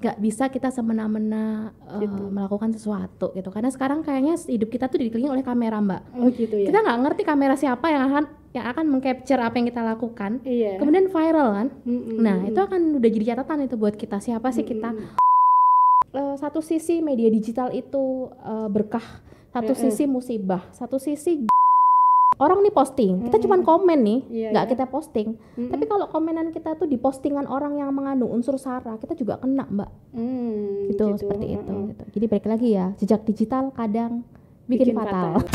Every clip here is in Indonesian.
nggak bisa kita semena-mena melakukan sesuatu gitu, karena sekarang kayaknya hidup kita tuh dikelilingi oleh kamera, Mbak. Gitu ya. Kita nggak ngerti kamera siapa yang akan mengcapture apa yang kita lakukan, Iya. kemudian viral kan. Nah itu akan udah jadi catatan itu buat kita, siapa sih kita. Satu sisi media digital itu berkah, satu sisi musibah, satu sisi orang nih posting, kita cuman komen nih, nggak kita posting. Tapi kalau komenan kita tuh di postingan orang yang mengandung unsur sara, kita juga kena, Mbak. Gitu. Seperti itu. Gitu. Jadi balik lagi ya, jejak digital kadang bikin fatal.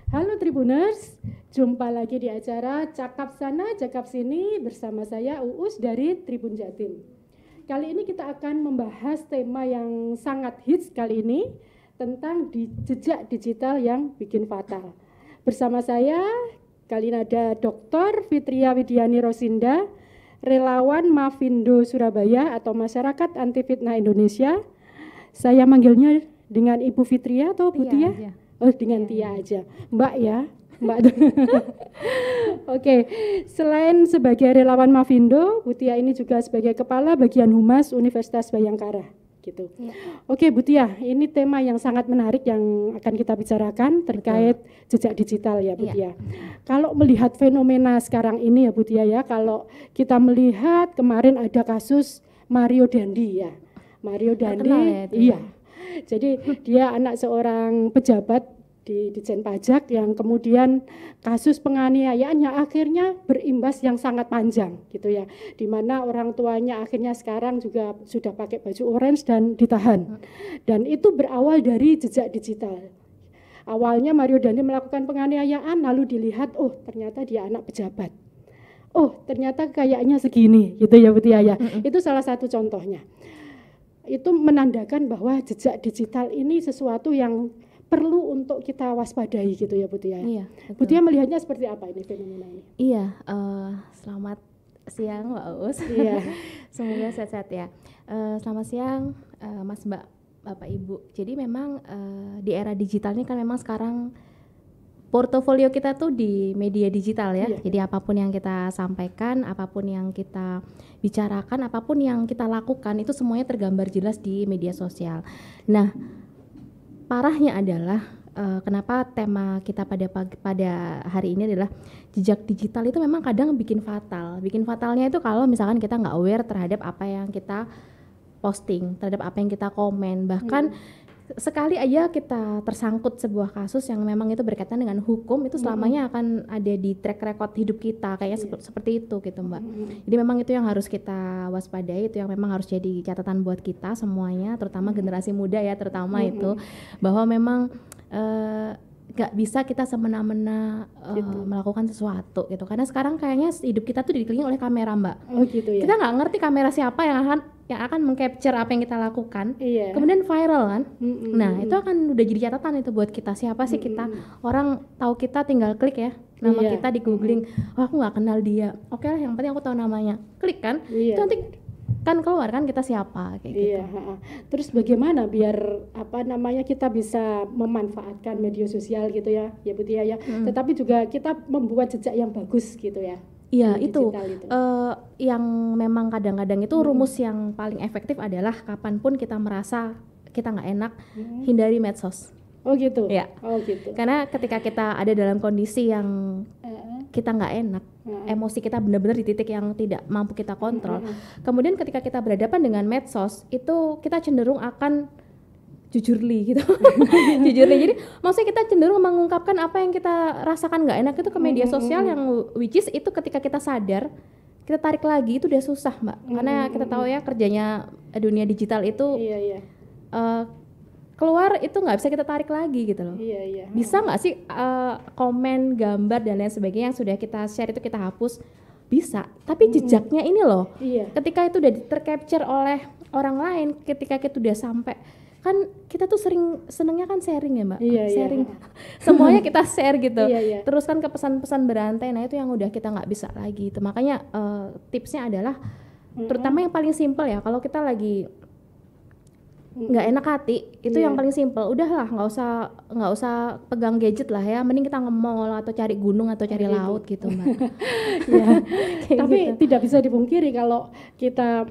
Halo Tribuners, jumpa lagi di acara Cakap Sana, Cakap Sini bersama saya Uus dari Tribun Jatim. Kali ini kita akan membahas tema yang sangat hits kali ini tentang jejak digital yang bikin fatal. Bersama saya kali ini ada Dr. Fitria Widiani Rosinda, relawan Mafindo Surabaya atau Masyarakat Anti Fitnah Indonesia. Saya manggilnya dengan Ibu Fitria atau Bu Tia? Iya. Oh, dengan Tia aja, Mbak ya, Mbak. Oke, selain sebagai relawan Mafindo, Bu Tia ini juga sebagai Kepala Bagian Humas Universitas Bayangkara, gitu. Ya. Oke, Bu Tia, ini tema yang sangat menarik yang akan kita bicarakan terkait jejak digital ya, Bu Tia. Kalau melihat fenomena sekarang ini ya, Bu Tia ya, kalau kita melihat kemarin ada kasus Mario Dandi ya, Mario Dandi, iya. Jadi dia anak seorang pejabat di Ditjen Pajak yang kemudian kasus penganiayaannya akhirnya berimbas yang sangat panjang gitu ya, di mana orang tuanya akhirnya sekarang juga sudah pakai baju orange dan ditahan. Dan itu berawal dari jejak digital. Awalnya Mario Dandi melakukan penganiayaan, lalu dilihat, oh ternyata dia anak pejabat. Oh ternyata kayaknya segini gitu ya Bu Tia ya. Itu salah satu contohnya. Itu menandakan bahwa jejak digital ini sesuatu yang perlu untuk kita waspadai gitu ya Bu Tia. Iya, Bu Tia melihatnya seperti apa ini fenomena ini? Iya, selamat siang Mbak Uus. Iya. Semoga sehat-sehat ya. Selamat siang Mas Mbak, Bapak Ibu. Jadi memang di era digital ini kan memang sekarang portofolio kita tuh di media digital ya. Iya. Jadi apapun yang kita sampaikan, apapun yang kita bicarakan, apapun yang kita lakukan itu semuanya tergambar jelas di media sosial. Nah, parahnya adalah kenapa tema kita pada hari ini adalah jejak digital itu memang kadang bikin fatal. Bikin fatalnya itu kalau misalkan kita nggak aware terhadap apa yang kita posting, terhadap apa yang kita komen, bahkan sekali aja kita tersangkut sebuah kasus yang memang itu berkaitan dengan hukum, itu selamanya akan ada di track record hidup kita kayaknya seperti itu gitu Mbak. Jadi memang itu yang harus kita waspadai, itu yang memang harus jadi catatan buat kita semuanya, terutama generasi muda ya, terutama itu bahwa memang gak bisa kita semena-mena melakukan sesuatu gitu, karena sekarang kayaknya hidup kita tuh dikelilingi oleh kamera Mbak. Gitu ya. Kita nggak ngerti kamera siapa yang akan mengcapture apa yang kita lakukan, kemudian viral kan. Nah itu akan udah jadi catatan itu buat kita, siapa sih kita. Orang tahu kita tinggal klik ya nama kita di googling, oh aku nggak kenal dia, oke lah yang penting aku tahu namanya, klik kan. Itu nanti kan keluar kan kita siapa kayak gitu. Terus bagaimana biar kita bisa memanfaatkan media sosial gitu ya Bu Tia ya, tetapi juga kita membuat jejak yang bagus gitu ya. Iya itu yang memang kadang-kadang itu rumus yang paling efektif adalah kapanpun kita merasa kita nggak enak, hindari medsos. Oh gitu. Ya. Oh gitu. Karena ketika kita ada dalam kondisi yang kita nggak enak, emosi kita benar-benar di titik yang tidak mampu kita kontrol. Kemudian ketika kita berhadapan dengan medsos, itu kita cenderung akan jujurli gitu. Jujurli. Jadi maksudnya kita cenderung mengungkapkan apa yang kita rasakan nggak enak itu ke media sosial, yang which is itu ketika kita sadar, kita tarik lagi itu udah susah Mbak. Karena kita tahu ya kerjanya dunia digital itu keluar itu nggak bisa kita tarik lagi gitu loh. Bisa nggak sih komen, gambar dan lain sebagainya yang sudah kita share itu kita hapus? Bisa, tapi jejaknya ini loh. Ketika itu udah tercapture oleh orang lain, ketika kita udah sampai, kan kita tuh senengnya kan sharing ya Mbak. Sharing. Semuanya kita share gitu. Terus kan ke pesan-pesan berantai, nah itu yang udah kita nggak bisa lagi. Itu makanya tipsnya adalah terutama yang paling simpel ya, kalau kita lagi nggak enak hati. Itu yang paling simpel. Udahlah, nggak usah pegang gadget lah ya. Mending kita nge-mall atau cari gunung atau cari laut gitu, Mbak. Ya. Tapi tidak bisa dipungkiri kalau kita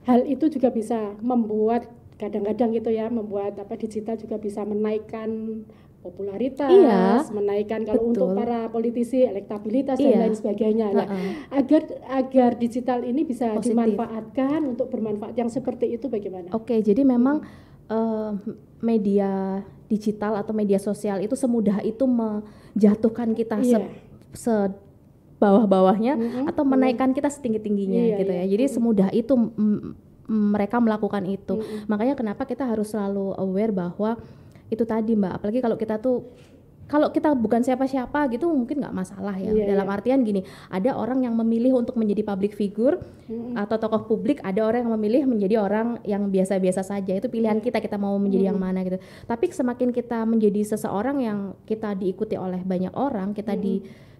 hal itu juga bisa membuat kadang-kadang gitu ya, membuat digital juga bisa menaikkan popularitas, menaikkan kalau untuk para politisi elektabilitas dan lain sebagainya. Nah, agar digital ini bisa dimanfaatkan untuk bermanfaat yang seperti itu bagaimana? Oke, jadi memang media digital atau media sosial itu semudah itu menjatuhkan kita sebawah-bawahnya atau menaikkan kita setinggi-tingginya gitu ya. Jadi semudah itu mereka melakukan itu. Makanya kenapa kita harus selalu aware bahwa itu tadi Mbak, apalagi kalau kita bukan siapa-siapa gitu mungkin nggak masalah ya. Dalam artian gini, ada orang yang memilih untuk menjadi public figure atau tokoh publik, ada orang yang memilih menjadi orang yang biasa-biasa saja. Itu pilihan kita mau menjadi yang mana gitu. Tapi semakin kita menjadi seseorang yang kita diikuti oleh banyak orang, kita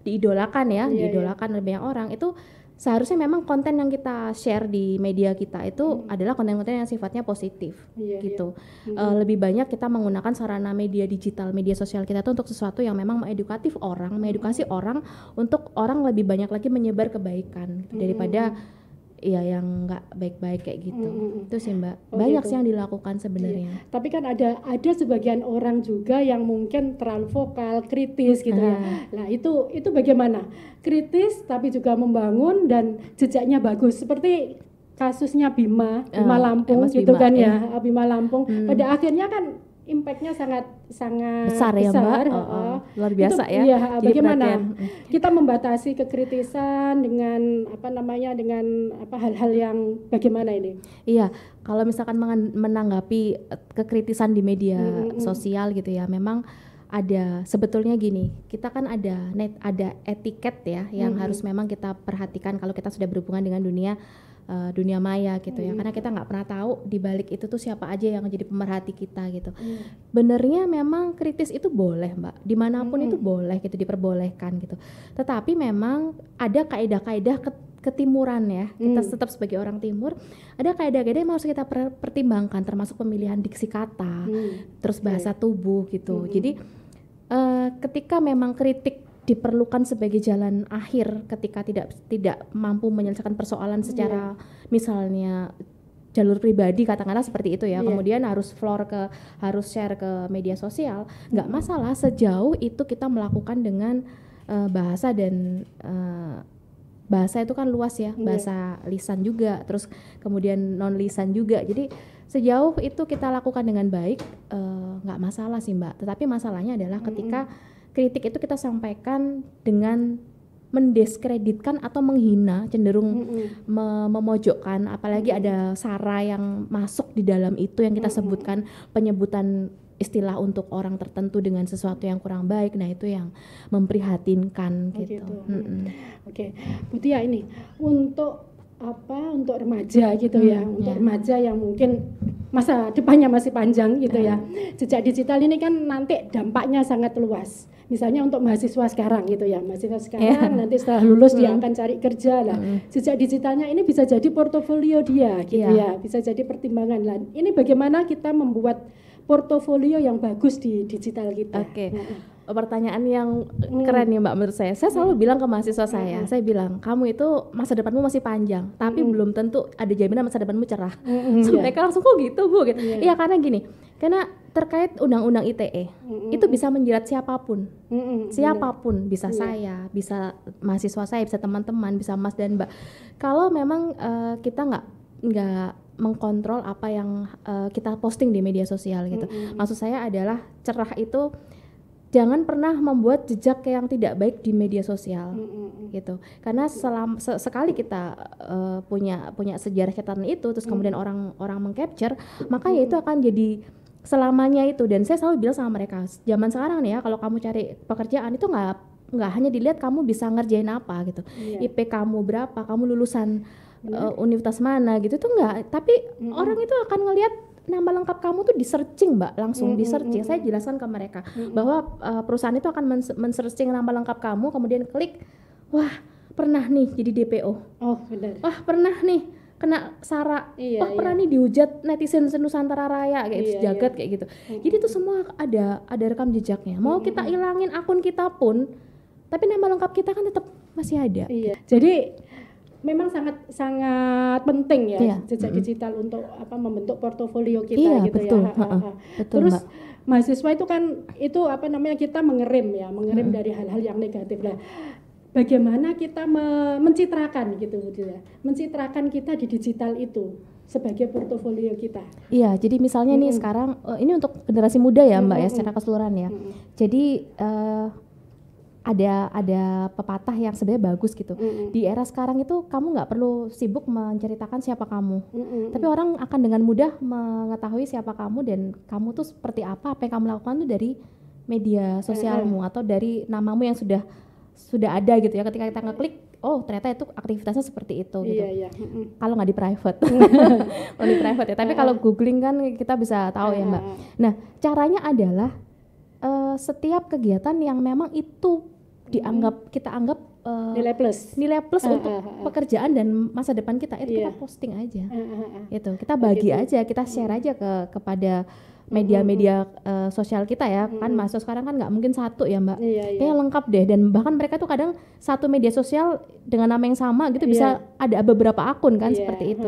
diidolakan ya, diidolakan oleh banyak orang, itu seharusnya memang konten yang kita share di media kita itu adalah konten-konten yang sifatnya positif gitu. Lebih banyak kita menggunakan sarana media digital, media sosial kita itu untuk sesuatu yang memang mengedukasi orang untuk orang lebih banyak lagi menyebar kebaikan gitu, daripada yang nggak baik-baik kayak gitu. Itu sih Mbak. Banyak sih yang dilakukan sebenarnya. Tapi kan ada sebagian orang juga yang mungkin terlalu vokal, kritis gitu ya. Nah, itu bagaimana? Kritis tapi juga membangun dan jejaknya bagus. Seperti kasusnya Bima Lampung gitu Bima, kan ya. Bima Lampung pada akhirnya kan impact-nya sangat besar ya Mbak. Luar biasa itu, ya. Bagaimana kita membatasi kekritisan dengan dengan hal-hal yang bagaimana ini? Iya, kalau misalkan menanggapi kekritisan di media sosial gitu ya, memang ada sebetulnya gini, kita kan ada etiket ya yang harus memang kita perhatikan kalau kita sudah berhubungan dengan dunia maya gitu ya, karena kita nggak pernah tahu di balik itu tuh siapa aja yang jadi pemerhati kita gitu. Benernya memang kritis itu boleh Mbak, dimanapun itu boleh gitu, diperbolehkan gitu. Tetapi memang ada kaedah-kaedah ketimuran ya, kita tetap sebagai orang timur ada kaedah-kaedah yang harus kita pertimbangkan, termasuk pemilihan diksi kata, terus bahasa tubuh gitu. Jadi ketika memang kritik diperlukan sebagai jalan akhir ketika tidak mampu menyelesaikan persoalan secara misalnya jalur pribadi katakanlah seperti itu ya, kemudian harus share ke media sosial, nggak masalah sejauh itu kita melakukan dengan bahasa dan bahasa itu kan luas ya, bahasa lisan juga, terus kemudian non lisan juga. Jadi sejauh itu kita lakukan dengan baik, nggak masalah sih Mbak. Tetapi masalahnya adalah ketika kritik itu kita sampaikan dengan mendiskreditkan atau menghina, cenderung memojokkan, apalagi ada sara yang masuk di dalam itu yang kita sebutkan, penyebutan istilah untuk orang tertentu dengan sesuatu yang kurang baik. Nah, itu yang memprihatinkan gitu. Oke, Bu Tia, ini untuk remaja gitu ya, untuk remaja yang mungkin masa depannya masih panjang gitu ya. Jejak digital ini kan nanti dampaknya sangat luas. Misalnya untuk mahasiswa sekarang gitu ya, mahasiswa sekarang nanti setelah lulus dia akan cari kerja lah. Jejak digitalnya ini bisa jadi portofolio dia gitu ya, bisa jadi pertimbangan lah. Ini bagaimana kita membuat portofolio yang bagus di digital kita? Pertanyaan yang keren nih Mbak menurut saya. Saya selalu bilang ke mahasiswa saya bilang, kamu itu masa depanmu masih panjang, tapi belum tentu ada jaminan masa depanmu cerah. So, mereka langsung kok gitu Bu? Gitu. Iya, karena gini, karena terkait undang-undang ITE itu bisa menjerat siapapun, siapapun, bisa saya, bisa mahasiswa saya, bisa teman-teman, bisa Mas dan Mbak. Kalau memang kita nggak mengkontrol apa yang kita posting di media sosial gitu. Maksud saya adalah cerah itu jangan pernah membuat jejak yang tidak baik di media sosial gitu. Karena sekali kita punya sejarah catatan itu, terus kemudian orang mengcapture, maka ya itu akan jadi selamanya itu. Dan saya selalu bilang sama mereka, zaman sekarang nih ya, kalau kamu cari pekerjaan itu nggak hanya dilihat kamu bisa ngerjain apa gitu, IP kamu berapa, kamu lulusan universitas mana gitu, itu enggak. Tapi orang itu akan ngelihat nama lengkap kamu tuh di-searching Mbak, langsung di-searching. Saya jelaskan ke mereka bahwa perusahaan itu akan men-searching nama lengkap kamu, kemudian klik, wah pernah nih jadi DPO, wah pernah nih kena sara, Iya, pernah nih dihujat netizen Nusantara Raya kayak gitu, Iya, jagat kayak gitu. Jadi itu semua ada rekam jejaknya. Mau kita ilangin akun kita pun, tapi nama lengkap kita kan tetap masih ada. Iya. Jadi memang sangat penting ya Iya. jejak digital untuk membentuk portofolio kita Iya, gitu betul. ya. Betul, Terus Mbak. mahasiswa itu kan kita mengerim dari hal-hal yang negatif lah. Bagaimana kita mencitrakan gitu ya, mencitrakan kita di digital itu sebagai portofolio kita. Iya, jadi misalnya nih sekarang ini untuk generasi muda ya Mbak ya secara keseluruhan ya. Jadi ada pepatah yang sebenarnya bagus gitu. Di era sekarang itu kamu nggak perlu sibuk menceritakan siapa kamu, tapi orang akan dengan mudah mengetahui siapa kamu dan kamu tuh seperti apa yang kamu lakukan tuh dari media sosialmu atau dari namamu yang sudah ada gitu ya. Ketika kita ngeklik, oh ternyata itu aktivitasnya seperti itu gitu. Iya. Kalau nggak di private, kalau di private ya. Tapi kalau googling kan kita bisa tahu ya Mbak. Nah caranya adalah setiap kegiatan yang memang itu kita anggap nilai plus untuk pekerjaan dan masa depan kita itu kita posting aja, itu kita bagi aja, kita share aja kepada media-media sosial kita ya. Kan mahasiswa sekarang kan nggak mungkin satu ya Mbak, kayaknya lengkap deh, dan bahkan mereka tuh kadang satu media sosial dengan nama yang sama gitu bisa ada beberapa akun kan seperti itu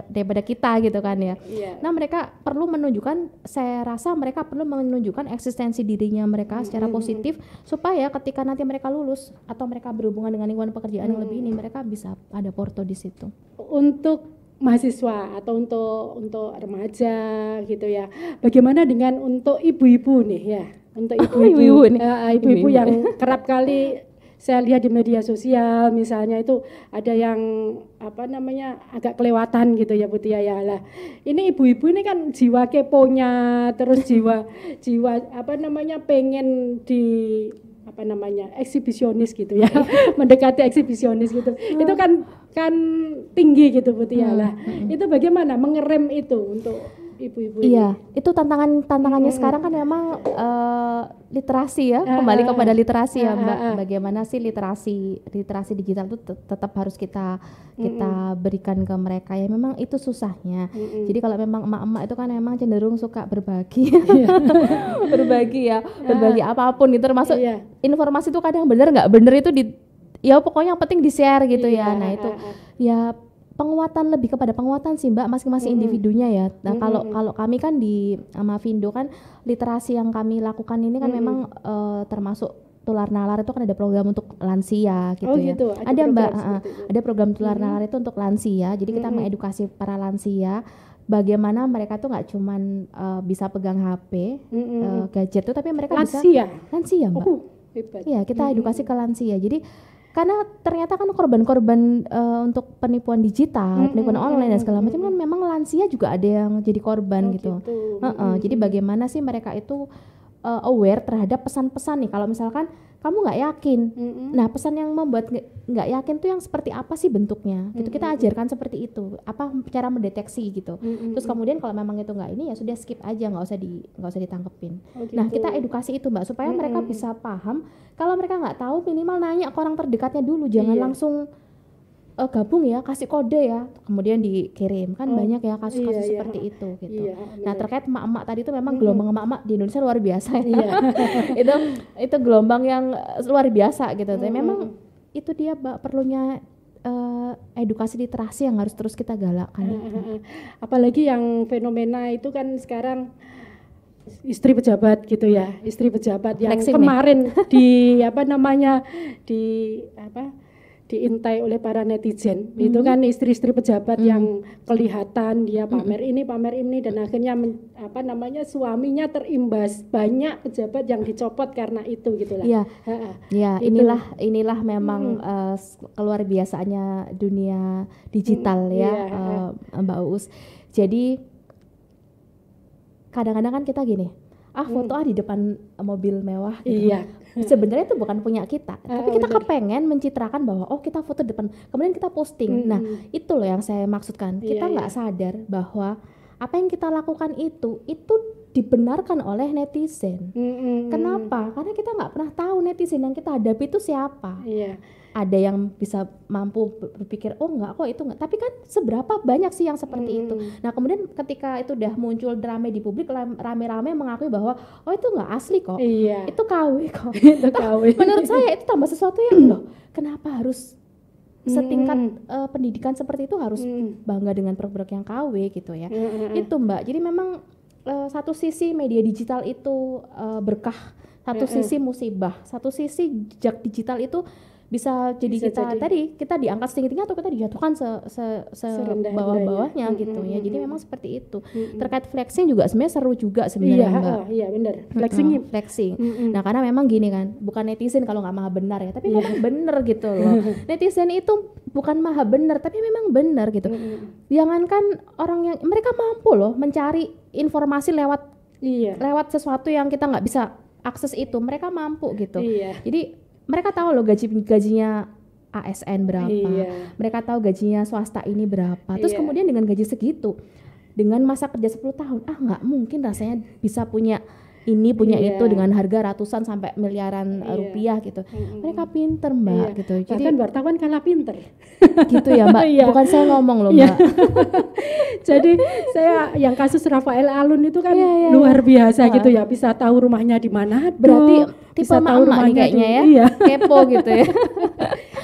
daripada kita gitu kan ya. Nah mereka perlu menunjukkan, saya rasa mereka perlu menunjukkan eksistensi dirinya mereka secara positif supaya ketika nanti mereka lulus atau mereka berhubungan dengan lingkungan pekerjaan yang lebih ini, mereka bisa ada porto di situ. Untuk mahasiswa atau untuk remaja gitu ya. Bagaimana dengan untuk ibu-ibu nih ya? Untuk ibu-ibu yang kerap kali saya lihat di media sosial misalnya itu ada yang agak kelewatan gitu ya Bu Tia ya. Lah, ini ibu-ibu ini kan jiwa keponya, terus jiwa pengen di eksibisionis gitu ya. Mendekati eksibisionis gitu. Itu kan tinggi gitu Bu Tia lah. Itu bagaimana mengerem itu untuk ibu-ibu ini? Iya, itu tantangannya sekarang kan memang literasi ya, kembali kepada literasi ya Mbak. Bagaimana sih literasi digital itu tetap harus kita berikan ke mereka ya. Memang itu susahnya. Jadi kalau memang emak-emak itu kan memang cenderung suka berbagi. berbagi apapun gitu, termasuk informasi itu kadang benar nggak benar itu ya pokoknya yang penting di-share gitu ya. Nah, itu ya lebih kepada penguatan sih Mbak, masing-masing individunya ya. Nah, kalau kami kan di Mavindo kan literasi yang kami lakukan ini kan memang termasuk tular nalar itu kan ada program untuk lansia gitu ya. Gitu. Ada Mbak, ada program tular nalar itu untuk lansia. Jadi kita mengedukasi para lansia bagaimana mereka tuh nggak cuman bisa pegang HP, gadget tuh, tapi mereka bisa lansia Mbak. Hebat. Iya, kita edukasi ke lansia. Jadi karena ternyata kan korban-korban untuk penipuan digital, penipuan online dan segala macam kan memang lansia juga ada yang jadi korban gitu. Jadi bagaimana sih mereka itu aware terhadap pesan-pesan nih. Kalau misalkan kamu nggak yakin, nah pesan yang membuat nggak yakin tuh yang seperti apa sih bentuknya? Gitu kita ajarkan seperti itu, apa cara mendeteksi gitu. Terus kemudian kalau memang itu nggak ini ya sudah skip aja, nggak usah ditangkepin. Nah kita edukasi itu Mbak supaya mereka bisa paham. Kalau mereka nggak tahu minimal nanya ke orang terdekatnya dulu, jangan langsung gabung ya, kasih kode ya, kemudian dikirim. Kan banyak ya kasus-kasus seperti itu gitu. Nah terkait emak-emak tadi itu memang gelombang emak-emak di Indonesia luar biasa ya. itu gelombang yang luar biasa gitu. Memang itu dia Mbak, perlunya edukasi literasi yang harus terus kita galakkan. Apalagi yang fenomena itu kan sekarang istri pejabat gitu ya, istri pejabat yang kemarin diintai oleh para netizen. Itu kan istri-istri pejabat yang kelihatan dia pamer ini dan akhirnya suaminya terimbas, banyak pejabat yang dicopot karena itu gitulah. Iya, inilah memang keluar biasanya dunia digital Mbak Uus. Jadi kadang-kadang kan kita gini, foto di depan mobil mewah gitu. Sebenarnya itu bukan punya kita, tapi kita kepengen mencitrakan bahwa kita foto depan, kemudian kita posting. Nah itu loh yang saya maksudkan, kita nggak sadar bahwa apa yang kita lakukan itu dibenarkan oleh netizen. Kenapa? Karena kita nggak pernah tahu netizen yang kita hadapi itu siapa. ada yang bisa mampu berpikir oh enggak kok itu enggak, tapi kan seberapa banyak sih yang seperti itu. Nah kemudian ketika itu udah muncul drama di publik, rame-rame mengakui bahwa oh itu enggak asli kok, Iya. itu KW kok. Itu KW. Menurut saya itu tambah sesuatu yang loh kenapa harus setingkat pendidikan seperti itu harus bangga dengan produk yang KW gitu ya. Itu Mbak, jadi memang satu sisi media digital itu berkah, satu sisi musibah, satu sisi jejak digital itu bisa jadi kita diangkat setinggi-tinggi atau kita dijatuhkan bawah-bawahnya gitu ya. Jadi memang seperti itu. Terkait flexing juga sebenarnya seru juga sebenarnya Mbak. Iya benar. Flexing. Nah karena memang gini kan, bukan netizen kalau nggak maha benar ya, tapi memang benar gitu loh. Netizen itu bukan maha benar, tapi memang benar gitu. Jangankan orang yang mereka mampu loh mencari informasi lewat sesuatu yang kita nggak bisa akses itu, mereka mampu gitu. Jadi mereka tahu loh gajinya ASN berapa, mereka tahu gajinya swasta ini berapa, terus kemudian dengan gaji segitu, dengan masa kerja 10 tahun, nggak mungkin rasanya bisa punya ini punya itu dengan harga ratusan sampai miliaran rupiah gitu. Mereka pinter Mbak gitu. Jadi bahkan wartawan kalah pinter. Gitu ya Mbak. Bukan saya ngomong loh Mbak. Jadi saya yang kasus Rafael Alun itu kan luar biasa gitu ya, bisa tahu rumahnya di mana. Berarti tipe emak-emak kayaknya ya. Kepo gitu ya.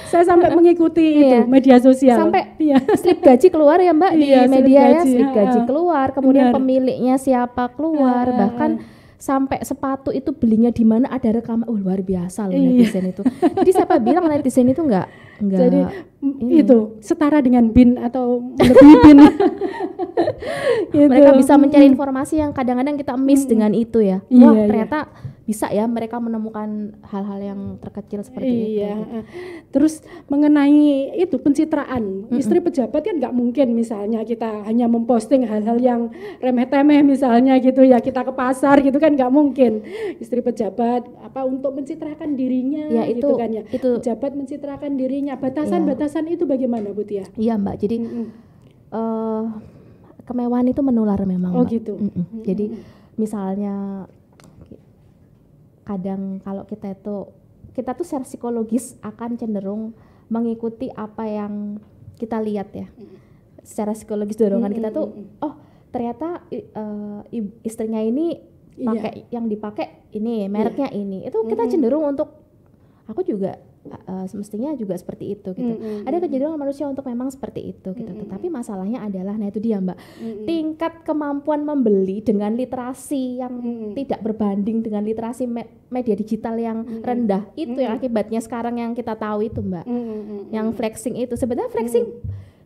Saya sampai mengikuti itu media sosial. Sampai slip gaji keluar ya Mbak di media ya, slip gaji keluar, kemudian pemiliknya siapa keluar, bahkan sampai sepatu itu belinya di mana ada rekaman. Luar biasa loh netizen itu. Jadi siapa bilang netizen itu enggak jadi itu setara dengan BIN atau lebih BIN. Gitu. Mereka bisa mencari informasi yang kadang-kadang kita miss dengan itu ya. Wah ternyata bisa ya mereka menemukan hal-hal yang terkecil seperti itu. Terus mengenai itu pencitraan, istri pejabat kan nggak mungkin misalnya kita hanya memposting hal-hal yang remeh-temeh misalnya gitu ya, kita ke pasar gitu kan nggak mungkin. Istri pejabat untuk mencitrakan dirinya gitu kan ya. Pejabat mencitrakan dirinya, batasan-batasan itu bagaimana Bu Tia? Iya Mbak, jadi kemewahan itu menular memang Mbak. Gitu. Jadi misalnya kadang kalau kita tuh secara psikologis akan cenderung mengikuti apa yang kita lihat ya. Secara psikologis dorongan kita tuh ternyata istrinya ini pakai yang dipakai ini, mereknya ini. Itu kita cenderung untuk aku juga semestinya juga seperti itu gitu. Ada kecenderungan manusia untuk memang seperti itu gitu. Tetapi masalahnya adalah, nah itu dia Mbak, tingkat kemampuan membeli dengan literasi yang tidak berbanding dengan literasi media digital yang rendah. Itu yang akibatnya sekarang yang kita tahu itu Mbak. Yang flexing itu sebenarnya flexing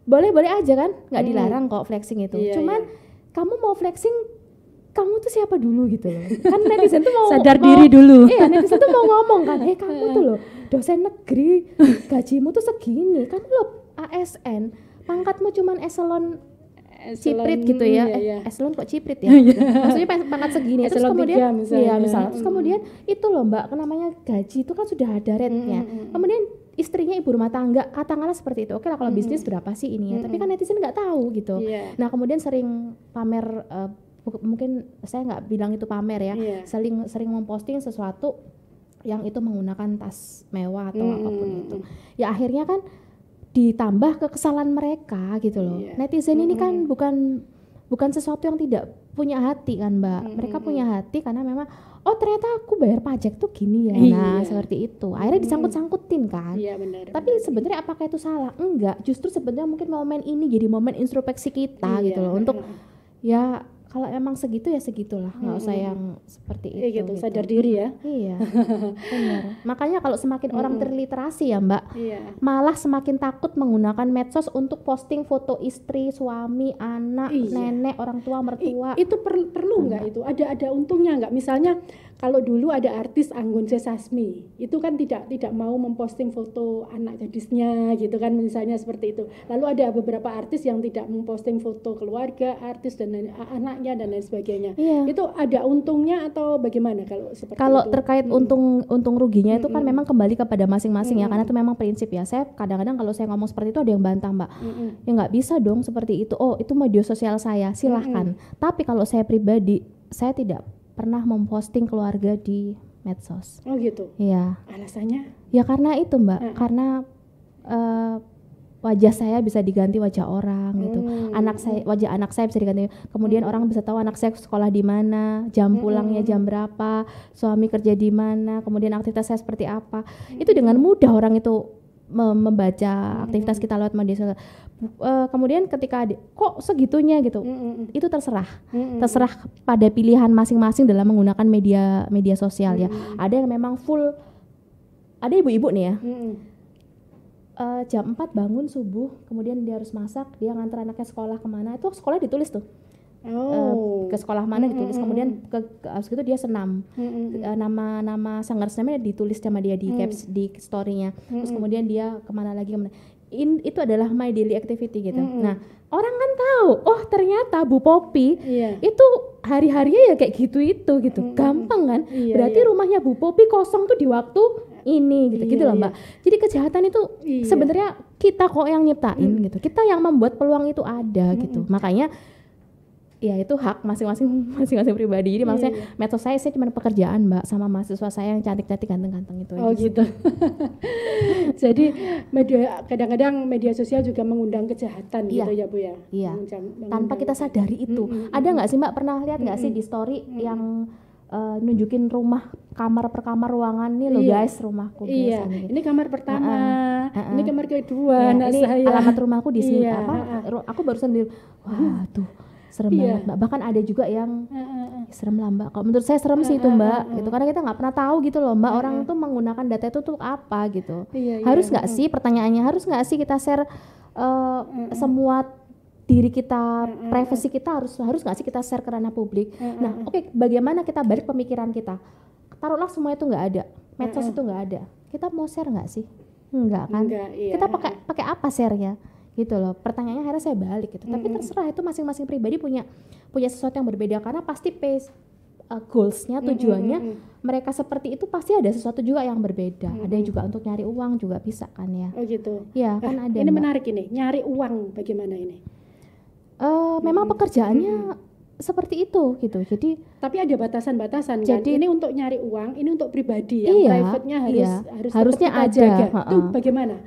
boleh-boleh aja kan, nggak dilarang kok flexing itu. Cuman kamu mau flexing, kamu tuh siapa dulu gitu loh. Kan netizen tuh mau sadar diri dulu. Iya, netizen tuh mau ngomong kan, kamu tuh loh dosen negeri, gajimu tuh segini, kamu loh ASN, pangkatmu cuman eselon ciprit gitu ya. Eselon kok ciprit ya? Maksudnya pangkat segini. Terus kemudian misalnya. Terus kemudian itu loh Mbak, namanya gaji itu kan sudah ada rate-nya. Kemudian istrinya ibu rumah tangga, katakanlah seperti itu. Oke lah kalau bisnis berapa sih ini ya? Tapi kan netizen nggak tahu gitu. Nah kemudian sering pamer, mungkin saya nggak bilang itu pamer ya, sering memposting sesuatu yang itu menggunakan tas mewah atau apapun itu. Ya akhirnya kan ditambah kekesalan mereka gitu loh. Netizen ini kan bukan sesuatu yang tidak punya hati kan Mbak. Mereka punya hati karena memang ternyata aku bayar pajak tuh gini ya. Nah seperti itu. Akhirnya disangkut-sangkutin kan. Benar, tapi sebenarnya apakah itu salah? Enggak. Justru sebenarnya mungkin momen ini jadi momen introspeksi kita gitu loh, untuk ya kalau emang segitu ya segitulah, nggak usah yang seperti itu. Gitu. Sadar diri ya. Iya, benar. Makanya kalau semakin orang terliterasi ya Mbak, malah semakin takut menggunakan medsos untuk posting foto istri, suami, anak, nenek, orang tua, mertua. Itu perlu nggak itu? Ada untungnya nggak? Misalnya kalau dulu ada artis Anggun C. Sasmi, itu kan tidak mau memposting foto anak gadisnya gitu kan, misalnya seperti itu. Lalu ada beberapa artis yang tidak memposting foto keluarga, artis dan anaknya dan lain sebagainya. Itu ada untungnya atau bagaimana kalau seperti kalau itu? Terkait untung ruginya itu kan memang kembali kepada masing-masing ya, karena itu memang prinsip ya. Saya kadang-kadang kalau saya ngomong seperti itu ada yang bantah Mbak. Ya nggak bisa dong seperti itu. Itu media sosial saya, silahkan. Tapi kalau saya pribadi, saya tidak pernah memposting keluarga di medsos. Gitu. Iya. Alasannya? Ya karena itu Mbak, karena wajah saya bisa diganti wajah orang gitu. Wajah anak saya bisa diganti. Kemudian orang bisa tahu anak saya sekolah di mana, jam pulangnya jam berapa, suami kerja di mana, kemudian aktivitas saya seperti apa. Itu dengan mudah orang itu membaca aktivitas kita lewat media sosial. Kemudian ketika kok segitunya gitu, itu terserah pada pilihan masing-masing dalam menggunakan media sosial ya. Ada yang memang full, ada ibu-ibu nih ya. Jam 4 bangun subuh, kemudian dia harus masak, dia nganter anaknya sekolah kemana, itu sekolah ditulis tuh. Ke sekolah mana ditulis, kemudian habis itu dia senam, nama sanggar-senamnya ditulis sama dia di caps di story-nya, terus kemudian dia kemana lagi. Itu adalah my daily activity gitu. Nah orang kan tahu, oh ternyata Bu Popi itu hari-harinya ya kayak gitu gampang kan. Berarti rumahnya Bu Popi kosong tuh di waktu ini gitu loh Mbak. Jadi kejahatan itu sebenarnya kita kok yang nyiptain gitu, kita yang membuat peluang itu ada gitu. Makanya ya itu hak masing-masing pribadi. Jadi maksudnya medsos saya cuma pekerjaan Mbak, sama mahasiswa saya yang cantik-cantik ganteng-ganteng itu. Oh gitu. Jadi kadang-kadang media sosial juga mengundang kejahatan gitu ya Bu ya. Iya. Tanpa kita sadari itu. Ada nggak sih Mbak, pernah lihat nggak sih di story yang nunjukin rumah kamar per kamar ruangan nih loh guys, rumahku guys. Ini kamar pertama, ini kamar kedua, ini saya. Alamat rumahku di sini aku barusan di wah tuh serem banget Mbak. Bahkan ada juga yang serem lah Mbak. Kalau menurut saya serem sih itu Mbak, gitu. Karena kita nggak pernah tahu gitu loh Mbak, orang tuh menggunakan data itu tuh apa gitu. Harus nggak sih, pertanyaannya harus nggak sih kita share semua diri kita, privasi kita harus nggak sih kita share ke ranah publik? Nah, bagaimana kita balik pemikiran kita? Taruhlah semua itu nggak ada, medsos itu nggak ada, kita mau share nggak sih? Enggak kan? Kita pakai apa share-nya? Gitu loh. Pertanyaannya akhirnya saya balik gitu. Tapi terserah, itu masing-masing pribadi punya sesuatu yang berbeda, karena pasti goals-nya, tujuannya mereka seperti itu pasti ada sesuatu juga yang berbeda. Ada yang juga untuk nyari uang juga bisa kan ya. Oh gitu. Ya kan ada. Ini menarik ini, nyari uang bagaimana ini? Memang pekerjaannya seperti itu gitu. Jadi tapi ada batasan-batasan kan. Jadi ini untuk nyari uang, ini untuk pribadi yang private-nya harusnya ada. Jaga. Itu bagaimana?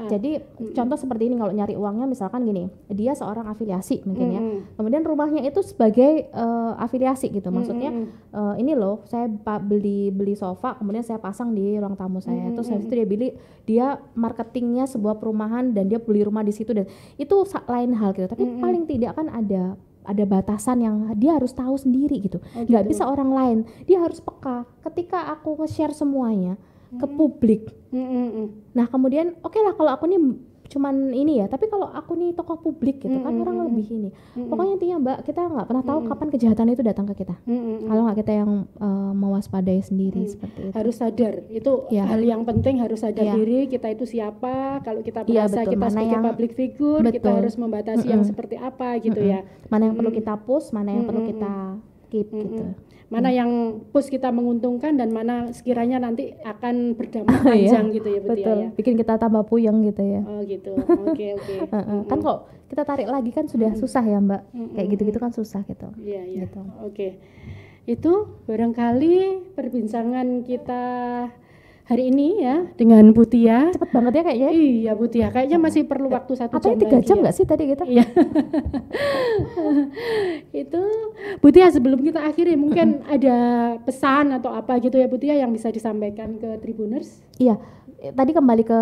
Jadi contoh seperti ini, kalau nyari uangnya misalkan gini, dia seorang afiliasi mungkin ya. Kemudian rumahnya itu sebagai afiliasi gitu. Maksudnya ini loh, saya beli sofa, kemudian saya pasang di ruang tamu saya. Terus habis itu dia marketingnya sebuah perumahan dan dia beli rumah di situ, dan itu lain hal gitu. Tapi paling tidak kan ada batasan yang dia harus tahu sendiri gitu. Nggak bisa orang lain, dia harus peka. Ketika aku nge-share semuanya ke publik, nah kemudian oke lah kalau aku nih cuman ini ya, tapi kalau aku nih tokoh publik gitu kan orang lebih ini. Pokoknya intinya Mbak, kita nggak pernah tahu kapan kejahatan itu datang ke kita. Kalau nggak kita yang mewaspadai sendiri seperti itu. Harus sadar, itu hal yang penting, harus sadar diri kita itu siapa. Kalau kita merasa kita sebagai public figure, kita harus membatasi yang seperti apa gitu ya. Mana yang perlu kita push, mana yang perlu kita keep gitu. Mana yang push kita menguntungkan dan mana sekiranya nanti akan berdampak panjang gitu ya Bu Tia ya. Bikin kita tambah puyeng gitu ya. Oh gitu. Oke. Kan kok kita tarik lagi kan sudah susah ya Mbak. Kayak gitu-gitu kan susah gitu. Iya. Gitu. Oke. Itu barangkali perbincangan kita hari ini ya dengan Bu Tia. Cepet banget ya kayaknya. Iya Bu Tia, kayaknya masih perlu waktu 1 jam. Apa 3 jam nggak sih tadi kita? Iya. Itu Bu Tia, sebelum kita akhiri mungkin ada pesan atau apa gitu ya Bu Tia yang bisa disampaikan ke Tribuners? Iya. Tadi kembali ke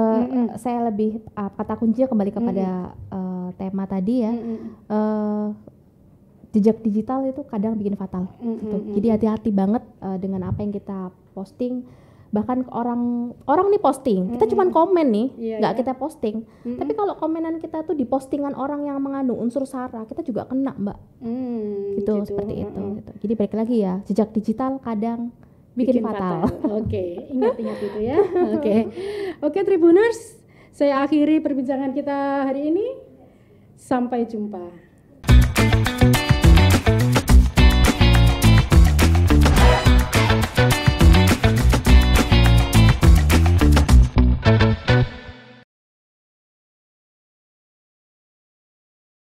saya lebih kata kuncinya kembali kepada tema tadi ya. Jejak digital itu kadang bikin fatal gitu. Jadi hati-hati banget dengan apa yang kita posting. Bahkan orang nih posting, kita cuma komen nih, nggak kita posting. Tapi kalau komenan kita tuh di postingan orang yang mengandung unsur sara, kita juga kena Mbak. Gitu seperti itu. Gitu. Jadi balik lagi ya, jejak digital kadang bikin fatal. Oke, ingat itu ya. Oke Tribuners, saya akhiri perbincangan kita hari ini. Sampai jumpa.